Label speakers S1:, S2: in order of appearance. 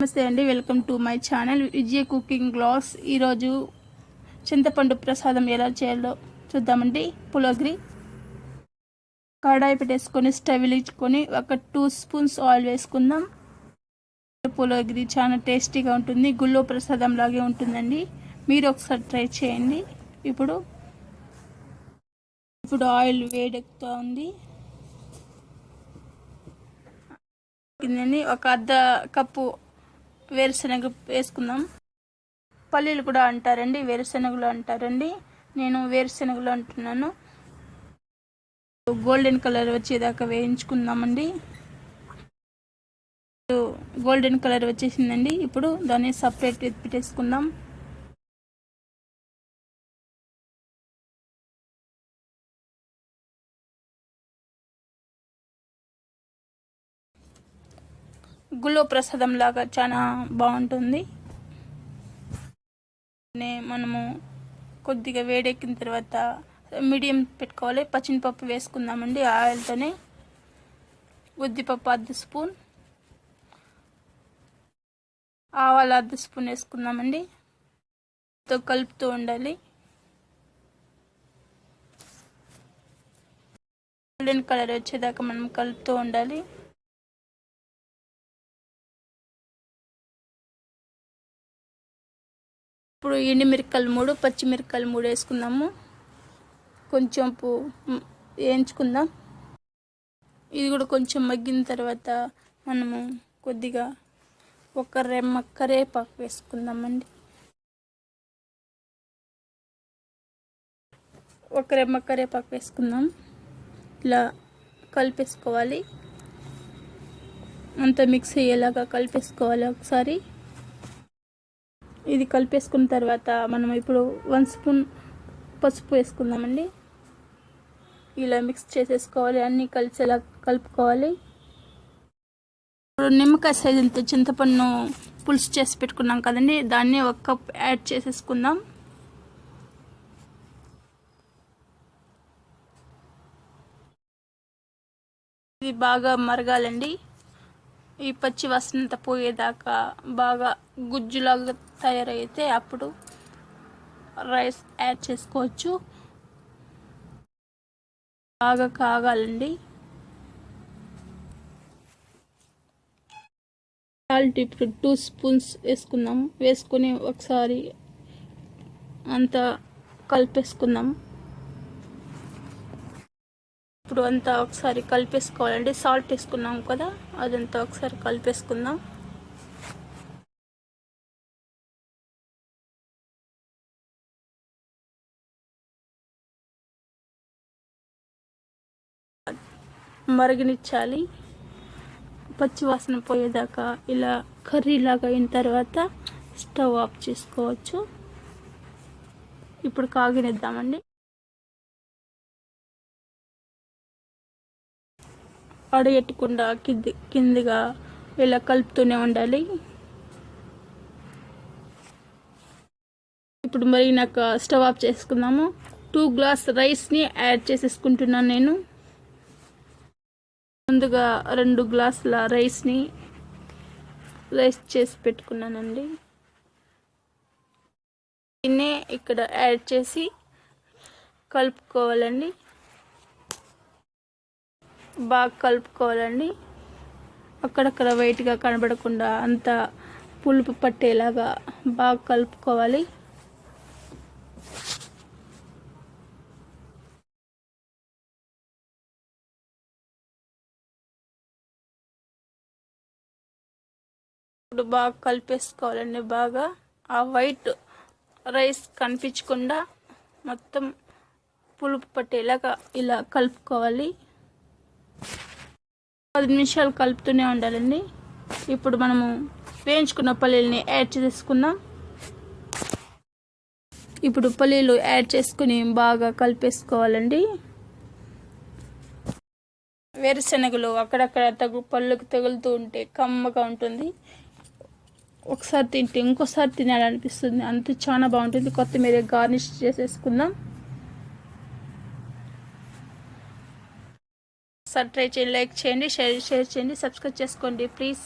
S1: నమస్తే అండి, welcome to my channel Vijay cooking blogs. ఈరోజు చింతపండు ప్రసాదం ఎలా చేయాలో చూద్దామండి. పులగరి కడాయి పెట్టేసుకొని స్టవ్ వెలిగించుకొని ఒక 2 స్పూన్స్ ఆయిల్ వేసుకుందాం. పులగరి చాలా టేస్టీగా ఉంటుంది, గుళ్ళో ప్రసాదం లాగే ఉంటుందండి. మీరు ఒకసారి ట్రై చేయండి. ఇప్పుడు ఆయిల్ వేడెక్కుతూ ఉంది. ఒక అర్ధ కప్పు వేరుశనగ వేసుకుందాం. పల్లీలు కూడా అంటారండి, వేరుశనగలు అంటారండి. నేను వేరుశనగలు అంటున్నాను. గోల్డెన్ కలర్ వచ్చేదాకా వేయించుకుందామండి. గోల్డెన్ కలర్ వచ్చేసిందండి. ఇప్పుడు దాన్ని సపరేట్ పెట్టేసుకుందాం. గుళ్ళో ప్రసాదం లాగా చాలా బాగుంటుంది. మనము కొద్దిగా వేడెక్కిన తర్వాత మీడియం పెట్టుకోవాలి. పచ్చిమిరపప్పు వేసుకుందామండి ఆయిల్తోనే. ఉద్దిపప్పు 1/2 స్పూన్, ఆవాలు 1/2 స్పూన్ వేసుకుందామండి. కలుపుతూ ఉండాలి. గోల్డెన్ కలర్ వచ్చేదాకా మనం కలుపుతూ ఉండాలి. ఇప్పుడు ఎండుమిరపకాయలు 3, పచ్చిమిరపకాయలు 3 వేసుకుందాము. కొంచెం వేయించుకుందాం. ఇది కూడా కొంచెం మగ్గిన తర్వాత మనము కొద్దిగా ఒక రెమ్మ కరివేపాకు వేసుకుందామండి. ఒక రెమ్మ కరివేపాకు వేసుకుందాం. ఇలా కలిపేసుకోవాలి. అంతా మిక్స్ అయ్యేలాగా కలిపేసుకోవాలి ఒకసారి. ఇది కలిపేసుకున్న తర్వాత మనం ఇప్పుడు 1 స్పూన్ పసుపు వేసుకుందామండి. ఇలా మిక్స్ చేసేసుకోవాలి, అన్నీ కలిసేలా కలుపుకోవాలి. ఇప్పుడు నిమ్మకాయ సైజుతో చింతపండు పులుసు చేసి పెట్టుకున్నాం కదండి, దాన్ని 1 కప్ యాడ్ చేసేసుకుందాం. ఇది బాగా మరగాలండి. ఈ పచ్చి వాసనంతా పోయేదాకా బాగా గుజ్జులాగా తయారైతే అప్పుడు రైస్ యాడ్ చేసుకోవచ్చు. బాగా కాగాలండి. సాల్ట్ ఇప్పుడు 2 స్పూన్స్ వేసుకుందాం. వేసుకొని ఒకసారి అంతా కలిపేసుకుందాం. ఇప్పుడు అంతా ఒకసారి కలిపేసుకోవాలండి. సాల్ట్ వేసుకున్నాం కదా, అదంతా ఒకసారి కలిపేసుకుందాం. మరగనిచ్చాలి పచ్చి వాసన పోయేదాకా. ఇలా కర్రీ లాగా అయిన తర్వాత స్టవ్ ఆఫ్ చేసుకోవచ్చు. ఇప్పుడు కాగనిద్దామండి. అడగెట్టకుండా కిందిగా ఇలా కలుపుతూనే ఉండాలి. ఇప్పుడు మరిగినాక స్టవ్ ఆఫ్ చేసుకుందాము. 2 గ్లాస్ రైస్ని యాడ్ చేసేసుకుంటున్నాను నేను. ముందుగా 2 గ్లాసుల రైస్ చేసి పెట్టుకున్నానండి. దీన్నే ఇక్కడ యాడ్ చేసి కలుపుకోవాలండి. బాగా కలుపుకోవాలండి. అక్కడక్కడ వైట్గా కనబడకుండా అంతా పులుపు పట్టేలాగా బాగా కలుపుకోవాలి. ఇప్పుడు బాగా కలిపేసుకోవాలండి. బాగా ఆ వైట్ రైస్ కనిపించకుండా మొత్తం పులుపు పట్టేలాగా ఇలా కలుపుకోవాలి. 10 నిమిషాలు కలుపుతూనే ఉండాలండి. ఇప్పుడు మనము వేయించుకున్న పల్లీలని యాడ్ చేసుకుందాం. ఇప్పుడు పల్లీలు యాడ్ చేసుకుని బాగా కలిపేసుకోవాలండి. వేరుశనగలు అక్కడక్కడ పళ్ళుకు తగులుతూ ఉంటే కమ్మగా ఉంటుంది. ఒకసారి తింటే ఇంకోసారి తినాలనిపిస్తుంది. అంత చాలా బాగుంటుంది. కొత్తిమీర గార్నిష్ చేసేసుకుందాం. ఒకసారి ట్రై చేయండి, లైక్ చేయండి, షేర్ చేయండి, సబ్స్క్రైబ్ చేసుకోండి ప్లీజ్.